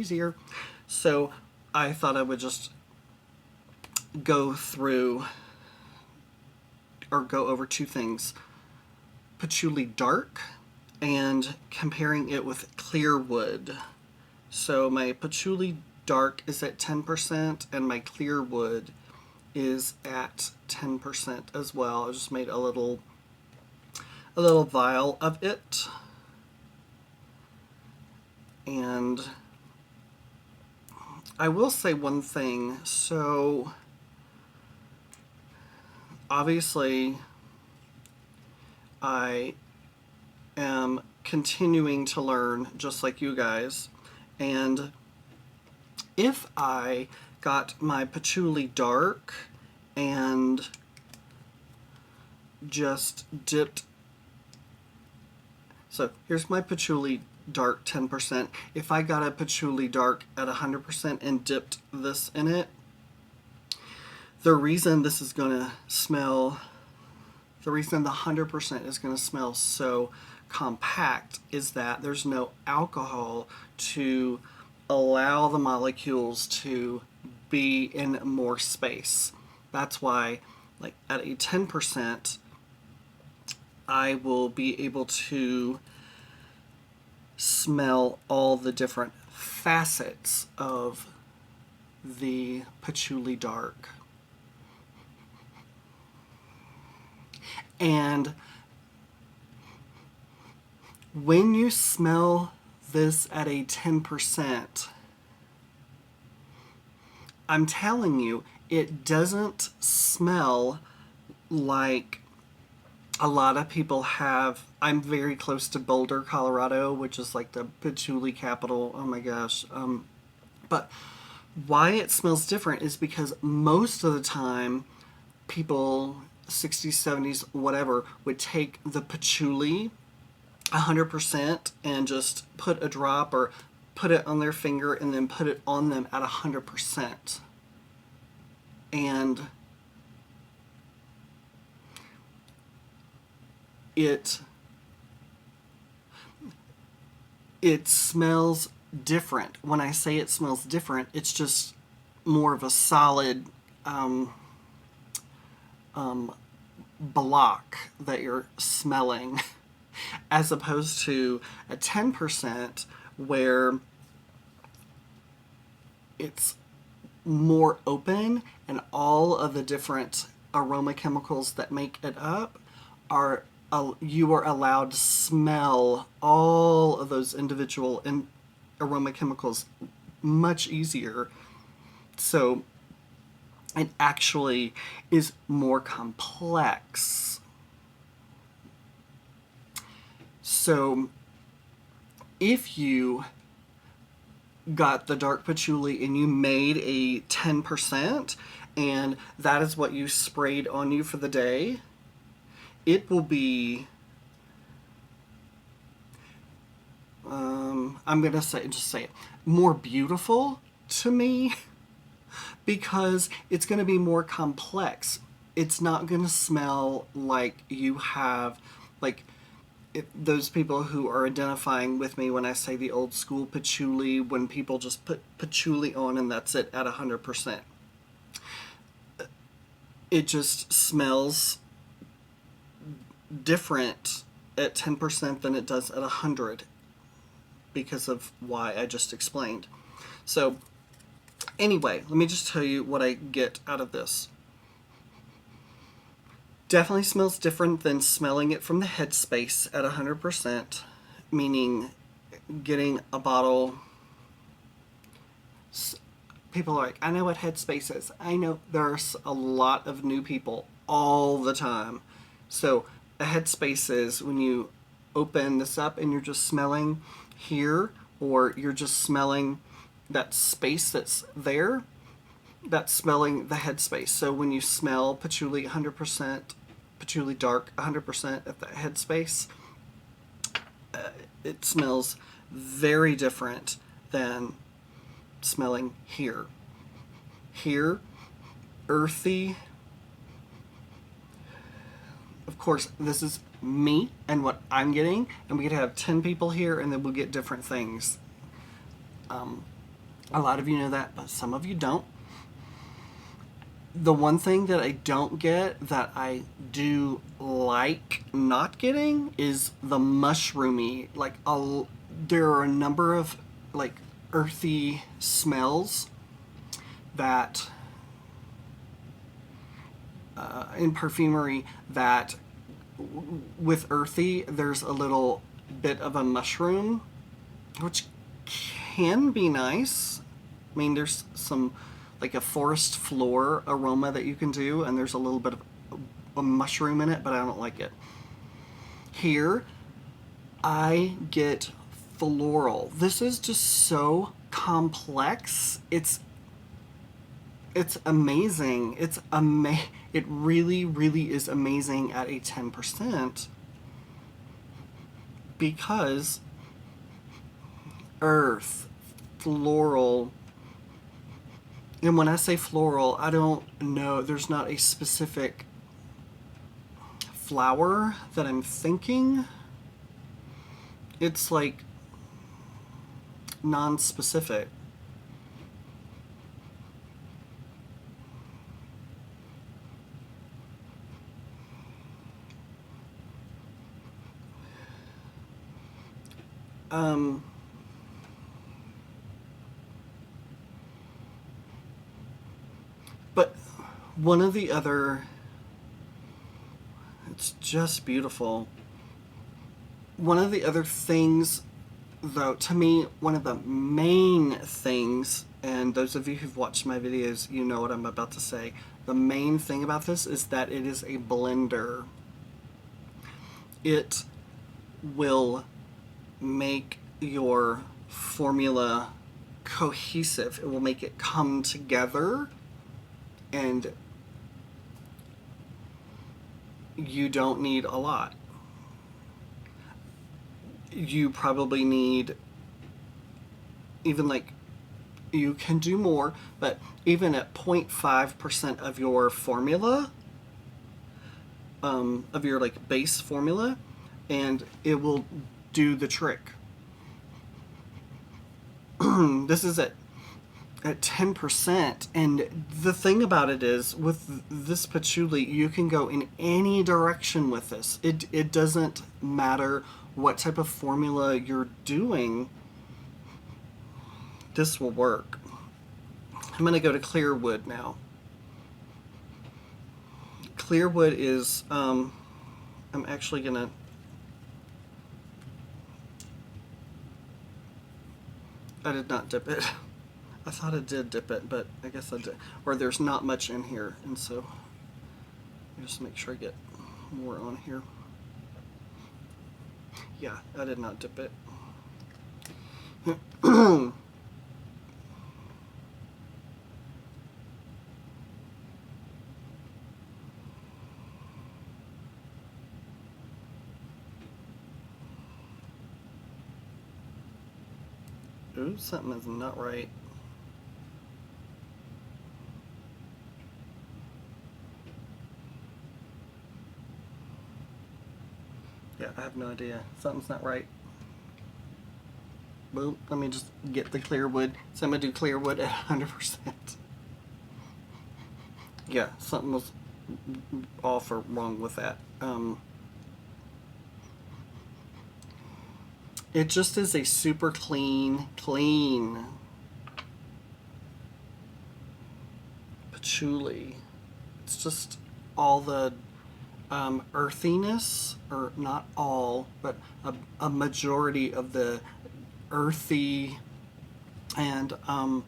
easier. So I thought I would just go through or go over two things. Patchouli Dark and comparing it with Clear Wood. So my Patchouli Dark is at 10% and my Clear Wood is at 10% as well. I just made a little vial of it. And I will say one thing. So obviously I am continuing to learn just like you guys. And if I got my Patchouli Dark and just dipped, so here's my Patchouli Dark 10%. If I got a Patchouli Dark at 100% and dipped this in it, the reason this is going to smell, the reason the 100% is going to smell so compact is that there's no alcohol to allow the molecules to be in more space. That's why, like at a 10%, I will be able to smell all the different facets of the Patchouli Dark. And when you smell this at a 10%, I'm telling you, it doesn't smell like a lot of people have. I'm very close to Boulder, Colorado, which is like the patchouli capital. Oh my gosh. But why it smells different is because most of the time people, 60s, 70s, whatever, would take the patchouli 100% and just put a drop or put it on their finger and then put it on them at 100%. And it smells different. When I say it smells different, it's just more of a solid block that you're smelling as opposed to a 10% where it's more open and all of the different aroma chemicals that make it up are you are allowed to smell all of those individual aroma chemicals much easier. So it actually is more complex. So if you got the dark patchouli and you made a 10% and that is what you sprayed on you for the day, it will be, I'm going to just say it, more beautiful to me because it's going to be more complex. It's not going to smell like you have, like, those people who are identifying with me when I say the old school patchouli, when people just put patchouli on and that's it at 100%. It just smells different at 10% than it does at 100 because of why I just explained. So anyway, let me just tell you what I get out of this. Definitely smells different than smelling it from the headspace at 100%, meaning getting a bottle. People are like, I know what headspace is. I know there's a lot of new people all the time. So a headspace is when you open this up and you're just smelling here, or you're just smelling that space that's there. That's smelling the headspace. So when you smell patchouli 100%, Patchouli Dark 100% at the headspace, it smells very different than smelling here. Here, earthy. Of course, this is me and what I'm getting, and we could have 10 people here and then we'll get different things. A lot of you know that, but some of you don't. The one thing that I don't get that I do like not getting is the mushroomy. Like, there are a number of like earthy smells that in perfumery that with earthy there's a little bit of a mushroom, which can be nice. I mean, there's some like a forest floor aroma that you can do, and there's a little bit of a mushroom in it, but I don't like it. Here, I get floral. This is just so complex. It's amazing. It really, really is amazing at a 10% because earth, floral, and when I say floral, I don't know, there's not a specific flower that I'm thinking. It's like non-specific. But one of the other, it's just beautiful. One of the other things, though, to me, one of the main things, and those of you who've watched my videos, you know what I'm about to say. The main thing about this is that it is a blender. It will make your formula cohesive. It will make it come together, and you don't need a lot. You probably need, even like, you can do more, but even at 0.5% of your formula, of your like base formula, and it will do the trick. This is at 10%, and the thing about it is, with this patchouli, you can go in any direction with this. It doesn't matter what type of formula you're doing. This will work. I'm going to go to clear wood now. Clear wood is, I'm actually going to, I did not dip it. I thought I did dip it, but I guess I did. Or there's not much in here, and so I just make sure I get more on here. Yeah, I did not dip it. Ooh, something is not right. Yeah, I have no idea. Something's not right. Boom, let me just get the clear wood. So I'm going to do clear wood at 100%. Yeah, something was off or wrong with that. It just is a super clean patchouli. It's just all the earthiness, or not all, but a majority of the earthy and a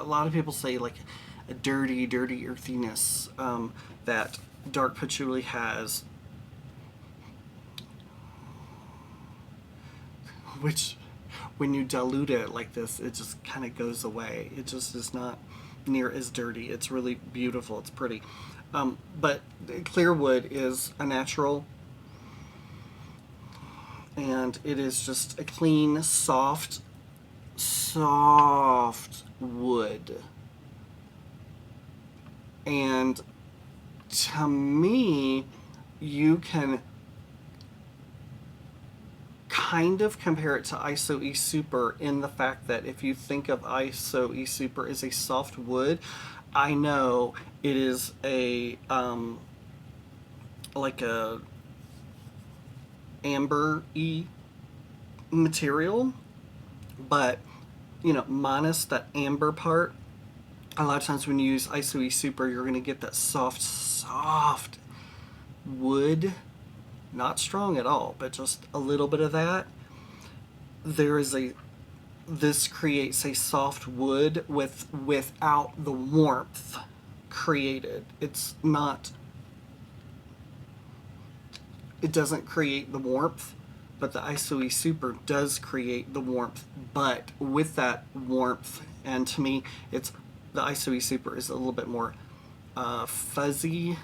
lot of people say like a dirty earthiness that dark patchouli has, which when you dilute it like this, it just kind of goes away. It just is not near as dirty. It's really beautiful. It's pretty. But clear wood is a natural, and it is just a clean, soft wood. And to me, you can kind of compare it to ISO E Super in the fact that if you think of ISO E Super as a soft wood, I know it is a like a amber-y material, but you know, minus that amber part. A lot of times when you use ISO E Super, you're going to get that soft wood. Not strong at all, but just a little bit of that. This creates a soft wood without the warmth created. It doesn't create the warmth, but the ISO E Super does create the warmth, but with that warmth, and to me, the ISO E Super is a little bit more fuzzy,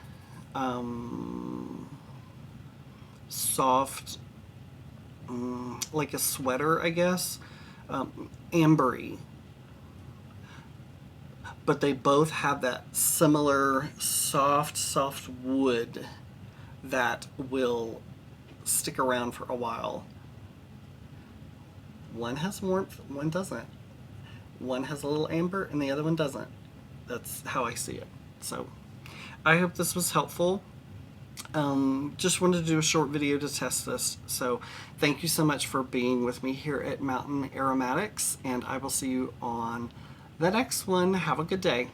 soft, like a sweater, I guess, ambery. But they both have that similar soft wood that will stick around for a while. One has warmth, one doesn't. One has a little amber and the other one doesn't. That's how I see it. So I hope this was helpful. Just wanted to do a short video to test this. So thank you so much for being with me here at Mountain Aromatics, and I will see you on the next one. Have a good day.